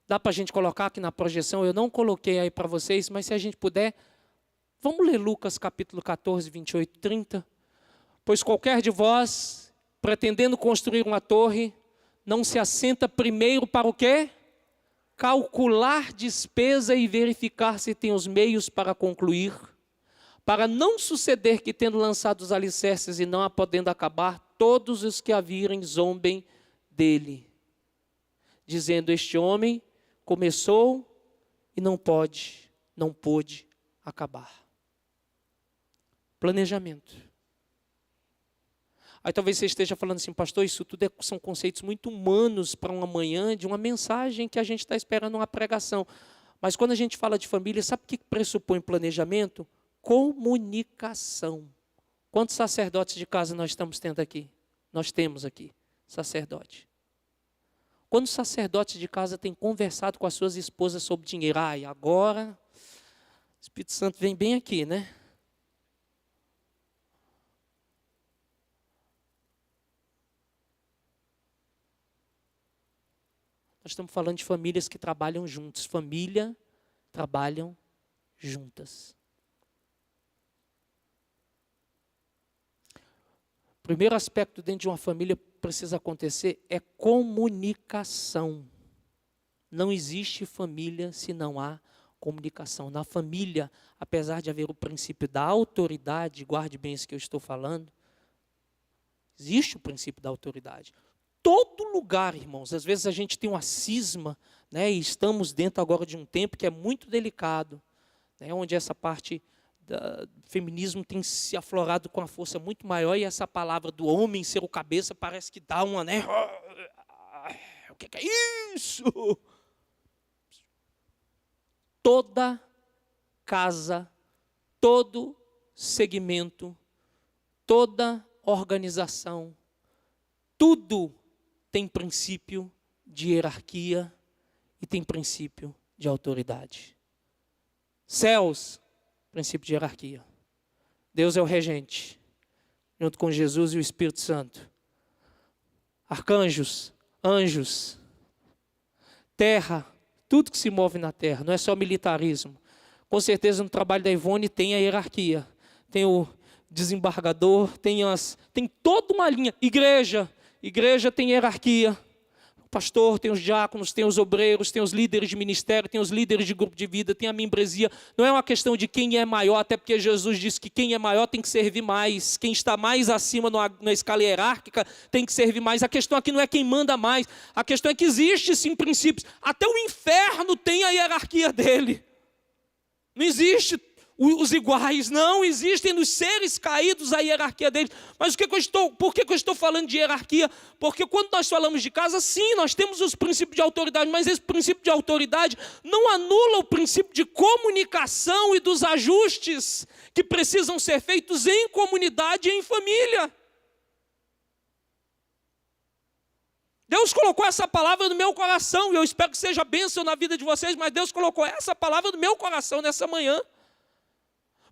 Dá para a gente colocar aqui na projeção? Eu não coloquei aí para vocês, mas se a gente puder, vamos ler Lucas capítulo 14, 28, 30. Pois qualquer de vós, pretendendo construir uma torre, não se assenta primeiro para o quê? Calcular despesa e verificar se tem os meios para concluir, para não suceder que, tendo lançado os alicerces e não a podendo acabar, todos os que a virem zombem dele, dizendo: este homem começou e não pôde acabar. Planejamento. Aí talvez você esteja falando assim: pastor, isso tudo são conceitos muito humanos para uma manhã de uma mensagem que a gente está esperando uma pregação. Mas quando a gente fala de família, sabe o que pressupõe planejamento? Comunicação. Quantos sacerdotes de casa nós estamos tendo aqui? Nós temos aqui, sacerdote. Quando os sacerdotes de casa têm conversado com as suas esposas sobre dinheiro, agora o Espírito Santo vem bem aqui, né? Nós estamos falando de famílias que trabalham juntos. Família, trabalham juntas. O primeiro aspecto dentro de uma família precisa acontecer é comunicação. Não existe família se não há comunicação. Na família, apesar de haver o princípio da autoridade, guarde bem isso que eu estou falando, existe o princípio da autoridade. Todo lugar, irmãos, às vezes a gente tem uma cisma, né, e estamos dentro agora de um tempo que é muito delicado, né, onde essa parte do feminismo tem se aflorado com uma força muito maior, e essa palavra do homem ser o cabeça parece que dá uma, né? O que é isso? Toda casa, todo segmento, toda organização, tudo tem princípio de hierarquia e tem princípio de autoridade. Céus, princípio de hierarquia. Deus é o regente, junto com Jesus e o Espírito Santo. Arcanjos, anjos, terra, tudo que se move na terra, não é só militarismo. Com certeza no trabalho da Ivone tem a hierarquia, tem o desembargador, tem toda uma linha. Igreja tem hierarquia. O pastor, tem os diáconos, tem os obreiros, tem os líderes de ministério, tem os líderes de grupo de vida, tem a membresia. Não é uma questão de quem é maior, até porque Jesus disse que quem é maior tem que servir mais. Quem está mais acima na escala hierárquica tem que servir mais. A questão aqui não é quem manda mais. A questão é que existe sim princípios. Até o inferno tem a hierarquia dele. Não existe os iguais, não existem nos seres caídos a hierarquia deles. Mas por que eu estou falando de hierarquia? Porque quando nós falamos de casa, sim, nós temos os princípios de autoridade, mas esse princípio de autoridade não anula o princípio de comunicação e dos ajustes que precisam ser feitos em comunidade e em família. Deus colocou essa palavra no meu coração, e eu espero que seja bênção na vida de vocês, mas Deus colocou essa palavra no meu coração nessa manhã.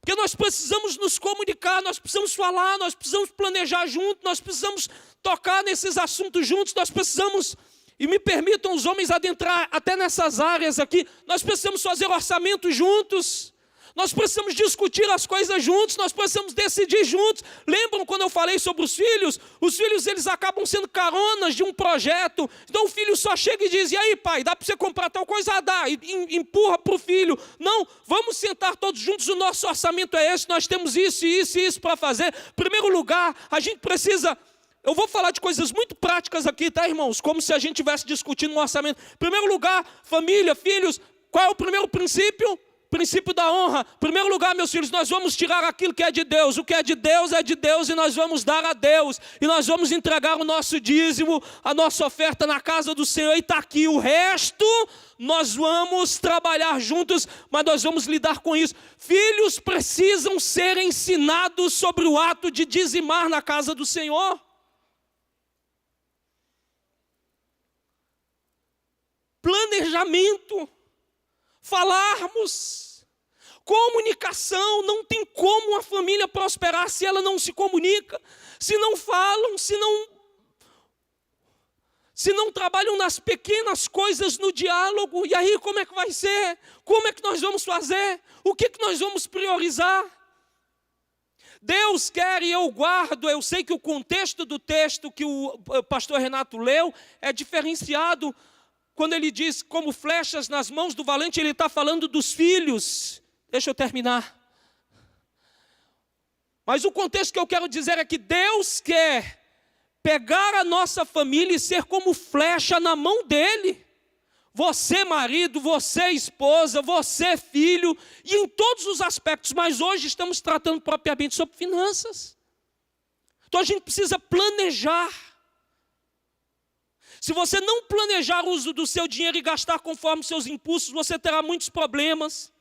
Porque nós precisamos nos comunicar, nós precisamos falar, nós precisamos planejar junto, nós precisamos tocar nesses assuntos juntos, nós precisamos, e me permitam os homens adentrar até nessas áreas aqui, nós precisamos fazer orçamento juntos, nós precisamos discutir as coisas juntos, nós precisamos decidir juntos. Lembram quando eu falei sobre os filhos? Os filhos, eles acabam sendo caronas de um projeto. Então o filho só chega e diz: e aí pai, dá para você comprar tal coisa? Dá, e empurra para o filho. Não, vamos sentar todos juntos, o nosso orçamento é esse, nós temos isso e isso e isso para fazer. Em primeiro lugar, a gente precisa... Eu vou falar de coisas muito práticas aqui, tá, irmãos? Como se a gente estivesse discutindo um orçamento. Em primeiro lugar, família, filhos, qual é o primeiro princípio? Princípio da honra. Em primeiro lugar, meus filhos, nós vamos tirar aquilo que é de Deus. O que é de Deus e nós vamos dar a Deus. E nós vamos entregar o nosso dízimo, a nossa oferta na casa do Senhor. E está aqui o resto, nós vamos trabalhar juntos, mas nós vamos lidar com isso. Filhos precisam ser ensinados sobre o ato de dizimar na casa do Senhor. Planejamento. Falarmos, comunicação. Não tem como a família prosperar se ela não se comunica, se não falam, se não trabalham nas pequenas coisas, no diálogo. E aí como é que vai ser? Como é que nós vamos fazer? O que nós vamos priorizar? Deus quer, e eu guardo, eu sei que o contexto do texto que o pastor Renato leu é diferenciado. Quando ele diz como flechas nas mãos do valente, ele está falando dos filhos. Deixa eu terminar. Mas o contexto que eu quero dizer é que Deus quer pegar a nossa família e ser como flecha na mão dele. Você marido, você esposa, você filho, e em todos os aspectos, mas hoje estamos tratando propriamente sobre finanças. Então a gente precisa planejar. Se você não planejar o uso do seu dinheiro e gastar conforme seus impulsos, você terá muitos problemas.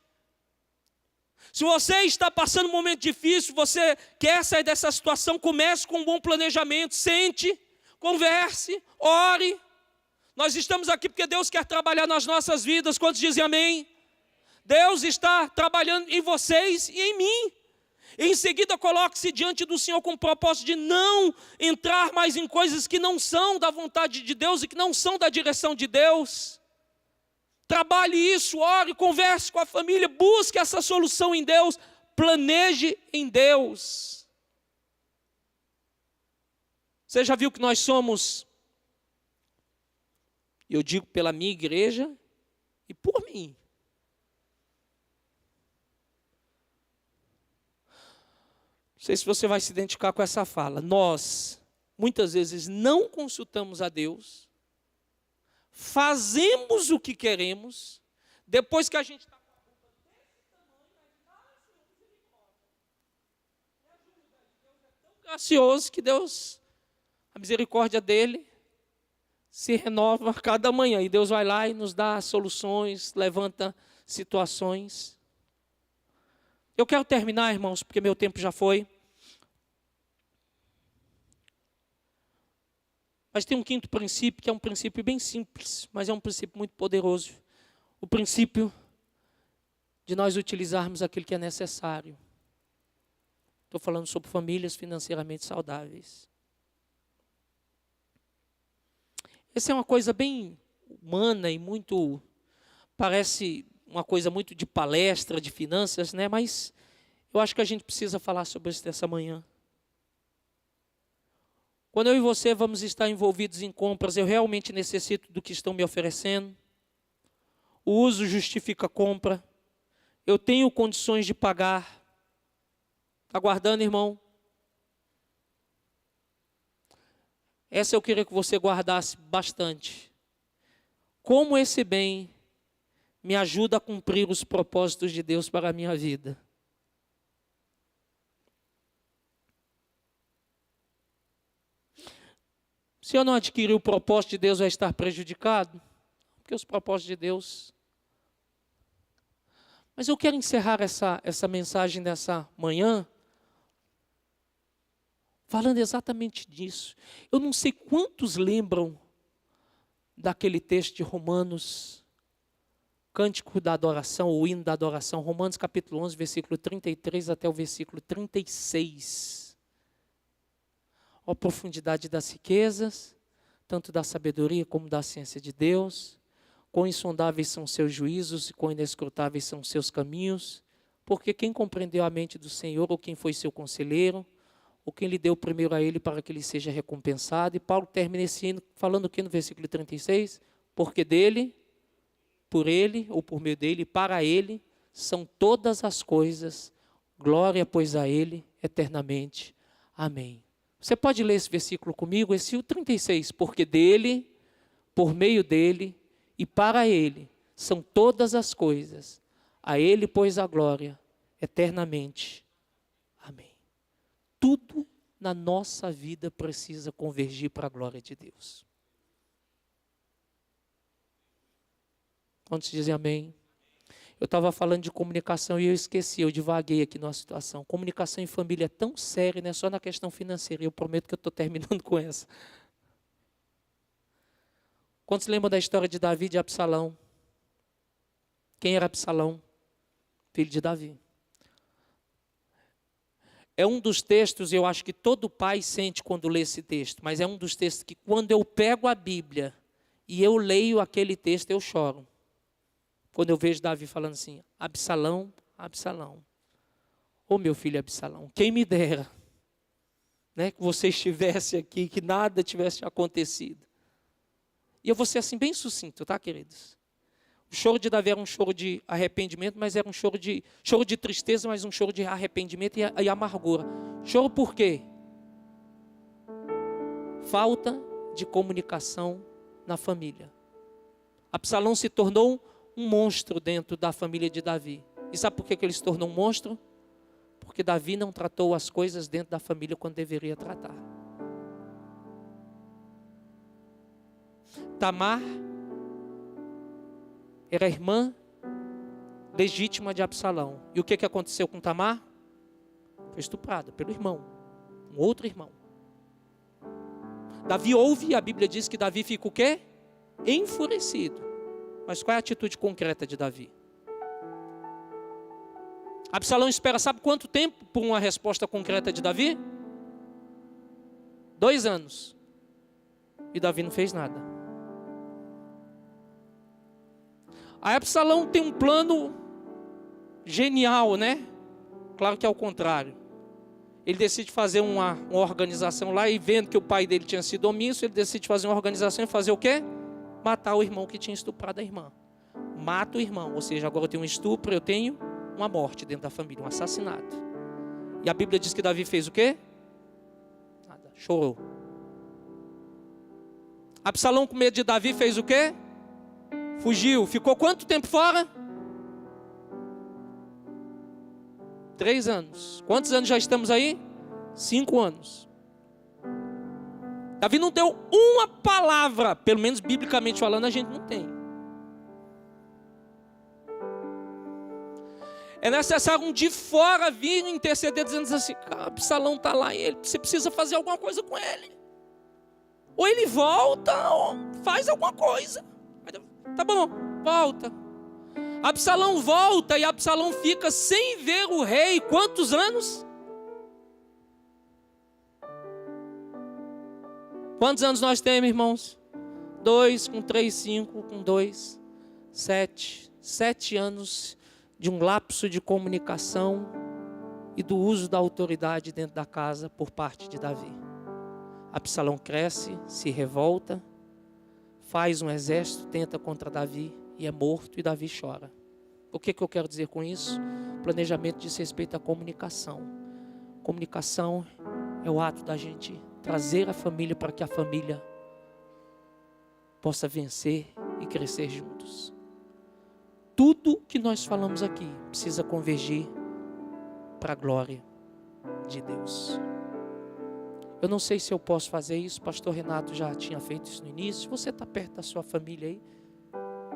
Se você está passando um momento difícil, você quer sair dessa situação, comece com um bom planejamento, sente, converse, ore. Nós estamos aqui porque Deus quer trabalhar nas nossas vidas. Quantos dizem amém? Deus está trabalhando em vocês e em mim. Em seguida, coloque-se diante do Senhor com o propósito de não entrar mais em coisas que não são da vontade de Deus e que não são da direção de Deus. Trabalhe isso, ore, converse com a família, busque essa solução em Deus, planeje em Deus. Você já viu que nós somos, eu digo pela minha igreja e por mim. Não sei se você vai se identificar com essa fala. Nós, muitas vezes, não consultamos a Deus, fazemos o que queremos, depois que a gente está com a culpa desse tamanho, Deus é tão gracioso que Deus, a misericórdia dele, se renova a cada manhã. E Deus vai lá e nos dá soluções, levanta situações. Eu quero terminar, irmãos, porque meu tempo já foi. Mas tem um quinto princípio, que é um princípio bem simples, mas é um princípio muito poderoso. O princípio de nós utilizarmos aquilo que é necessário. Estou falando sobre famílias financeiramente saudáveis. Essa é uma coisa bem humana e muito, parece uma coisa muito de palestra, de finanças, né? Mas eu acho que a gente precisa falar sobre isso dessa manhã. Quando eu e você vamos estar envolvidos em compras, eu realmente necessito do que estão me oferecendo. O uso justifica a compra. Eu tenho condições de pagar. Está guardando, irmão? Essa eu queria que você guardasse bastante. Como esse bem me ajuda a cumprir os propósitos de Deus para a minha vida? Se eu não adquirir o propósito de Deus, vai estar prejudicado? Porque os propósitos de Deus... Mas eu quero encerrar essa mensagem dessa manhã falando exatamente disso. Eu não sei quantos lembram daquele texto de Romanos, Cântico da Adoração, ou Hino da Adoração, Romanos capítulo 11, versículo 33 até o versículo 36. Ó profundidade das riquezas, tanto da sabedoria como da ciência de Deus, quão insondáveis são seus juízos e quão inescrutáveis são seus caminhos, porque quem compreendeu a mente do Senhor, ou quem foi seu conselheiro, ou quem lhe deu primeiro a ele para que ele seja recompensado. E Paulo termina esse hino falando o que no versículo 36? Porque dele, por ele, ou por meio dele, para ele, são todas as coisas, glória pois a ele, eternamente. Amém. Você pode ler esse versículo comigo? Esse 36, porque dele, por meio dele, e para ele, são todas as coisas, a ele pois a glória, eternamente. Amém. Tudo na nossa vida precisa convergir para a glória de Deus. Quantos dizem amém? Eu estava falando de comunicação e eu esqueci, eu divaguei aqui numa situação. Comunicação em família é tão séria, não é só na questão financeira, e eu prometo que eu estou terminando com essa. Quantos lembram da história de Davi e de Absalão? Quem era Absalão? Filho de Davi. É um dos textos, eu acho que todo pai sente quando lê esse texto, mas é um dos textos que quando eu pego a Bíblia e eu leio aquele texto, eu choro. Quando eu vejo Davi falando assim, Absalão, Absalão. Ô meu filho Absalão, quem me dera, né, que você estivesse aqui, que nada tivesse acontecido. E eu vou ser assim bem sucinto, tá, queridos? O choro de Davi era um choro de arrependimento, mas era um choro de tristeza, mas um choro de arrependimento e amargura. Choro por quê? Falta de comunicação na família. Absalão se tornou um monstro dentro da família de Davi. E sabe por que ele se tornou um monstro? Porque Davi não tratou as coisas dentro da família quando deveria tratar. Tamar era a irmã legítima de Absalão. E o que aconteceu com Tamar? Foi estuprada pelo irmão, um outro irmão. Davi ouve e a Bíblia diz que Davi fica o quê? Enfurecido. Mas qual é a atitude concreta de Davi? Absalão espera, sabe quanto tempo por uma resposta concreta de Davi? 2 anos. E Davi não fez nada. Aí Absalão tem um plano genial, né? Claro que é o contrário. Ele decide fazer uma organização lá e vendo que o pai dele tinha sido omisso, ele decide fazer uma organização e fazer o quê? Matar o irmão que tinha estuprado a irmã. Mata o irmão, ou seja, agora eu tenho um estupro, eu tenho uma morte dentro da família, um assassinato. E a Bíblia diz que Davi fez o quê? Nada, chorou. Absalão, com medo de Davi, fez o quê? Fugiu. Ficou quanto tempo fora? 3 anos. Quantos anos já estamos aí? 5 anos. Davi não deu uma palavra, pelo menos biblicamente falando, a gente não tem. É necessário um de fora vir interceder, dizendo assim: Absalão está lá, você precisa fazer alguma coisa com ele. Ou ele volta, ou faz alguma coisa. Tá bom, volta. Absalão volta e Absalão fica sem ver o rei. Quantos anos? Quantos anos nós temos, irmãos? 2, com 3, 5, com 2, 7. 7 anos de um lapso de comunicação e do uso da autoridade dentro da casa por parte de Davi. Absalão cresce, se revolta, faz um exército, tenta contra Davi e é morto, e Davi chora. O que eu quero dizer com isso? Planejamento diz respeito à comunicação. Comunicação é o ato da gente trazer a família para que a família possa vencer e crescer juntos. Tudo que nós falamos aqui precisa convergir para a glória de Deus. Eu não sei se eu posso fazer isso, pastor Renato já tinha feito isso no início. Se você está perto da sua família aí,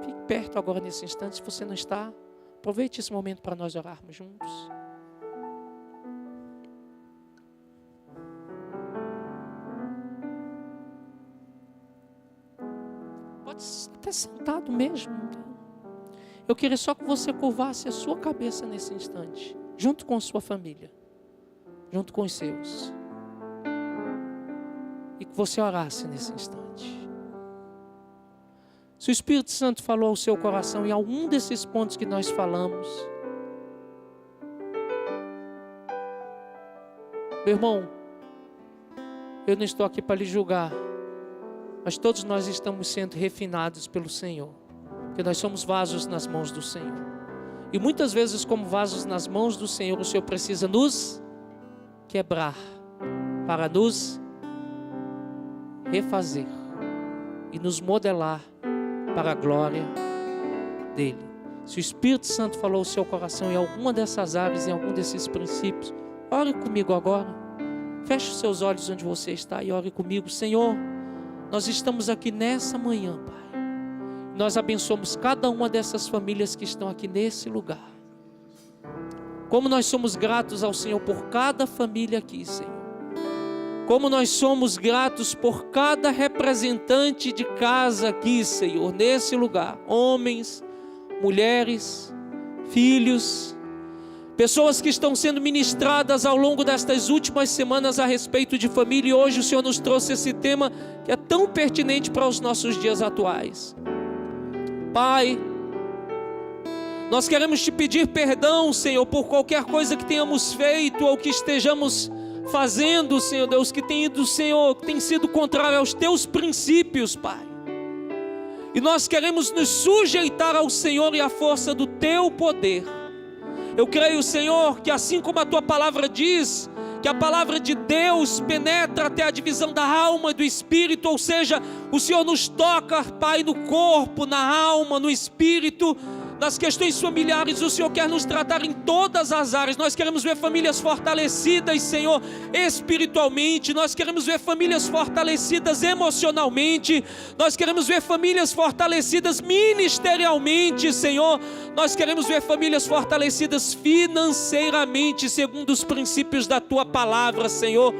fique perto agora nesse instante. Se você não está, aproveite esse momento para nós orarmos juntos. Pode até sentado mesmo. Eu queria só que você curvasse a sua cabeça nesse instante, junto com a sua família, junto com os seus. E que você orasse nesse instante. Se o Espírito Santo falou ao seu coração em algum desses pontos que nós falamos, meu irmão, eu não estou aqui para lhe julgar, mas todos nós estamos sendo refinados pelo Senhor, porque nós somos vasos nas mãos do Senhor. E muitas vezes, como vasos nas mãos do Senhor, o Senhor precisa nos quebrar para nos refazer e nos modelar para a glória dele. Se o Espírito Santo falou ao seu coração em alguma dessas áreas, em algum desses princípios, ore comigo agora. Feche os seus olhos onde você está e ore comigo. Senhor, nós estamos aqui nessa manhã, Pai. Nós abençoamos cada uma dessas famílias que estão aqui nesse lugar. Como nós somos gratos ao Senhor por cada família aqui, Senhor. Como nós somos gratos por cada representante de casa aqui, Senhor, nesse lugar. Homens, mulheres, filhos, pessoas que estão sendo ministradas ao longo destas últimas semanas a respeito de família. E hoje o Senhor nos trouxe esse tema que é tão pertinente para os nossos dias atuais. Pai, Nós queremos te pedir perdão, Senhor, por qualquer coisa que tenhamos feito ou que estejamos fazendo, Senhor Deus, que tem ido, Senhor, que tem sido contrário aos teus princípios, Pai. E nós queremos nos sujeitar ao Senhor e à força do teu poder. Eu creio, Senhor, que assim como a tua palavra diz, que a palavra de Deus penetra até a divisão da alma e do espírito, ou seja, o Senhor nos toca, Pai, no corpo, na alma, no espírito, nas questões familiares. O Senhor quer nos tratar em todas as áreas. Nós queremos ver famílias fortalecidas, Senhor, espiritualmente. Nós queremos ver famílias fortalecidas emocionalmente. Nós queremos ver famílias fortalecidas ministerialmente, Senhor. Nós queremos ver famílias fortalecidas financeiramente, segundo os princípios da tua palavra, Senhor.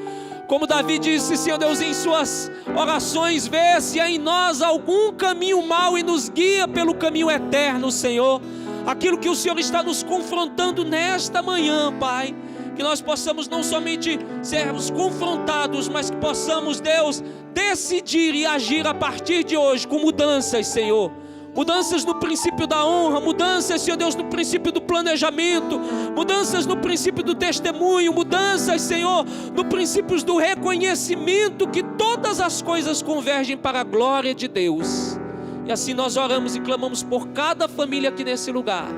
Como Davi disse, Senhor Deus, em suas orações, vê se há em nós algum caminho mau e nos guia pelo caminho eterno, Senhor. Aquilo que o Senhor está nos confrontando nesta manhã, Pai, que nós possamos não somente sermos confrontados, mas que possamos, Deus, decidir e agir a partir de hoje com mudanças, Senhor. Mudanças no princípio da honra, mudanças, Senhor Deus, no princípio do planejamento, mudanças no princípio do testemunho, mudanças, Senhor, no princípio do reconhecimento que todas as coisas convergem para a glória de Deus. E assim nós oramos e clamamos por cada família aqui nesse lugar,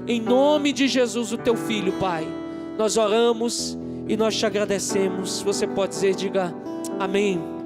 em nome de Jesus, o teu Filho, Pai. Nós oramos e nós te agradecemos. Você pode dizer, diga amém.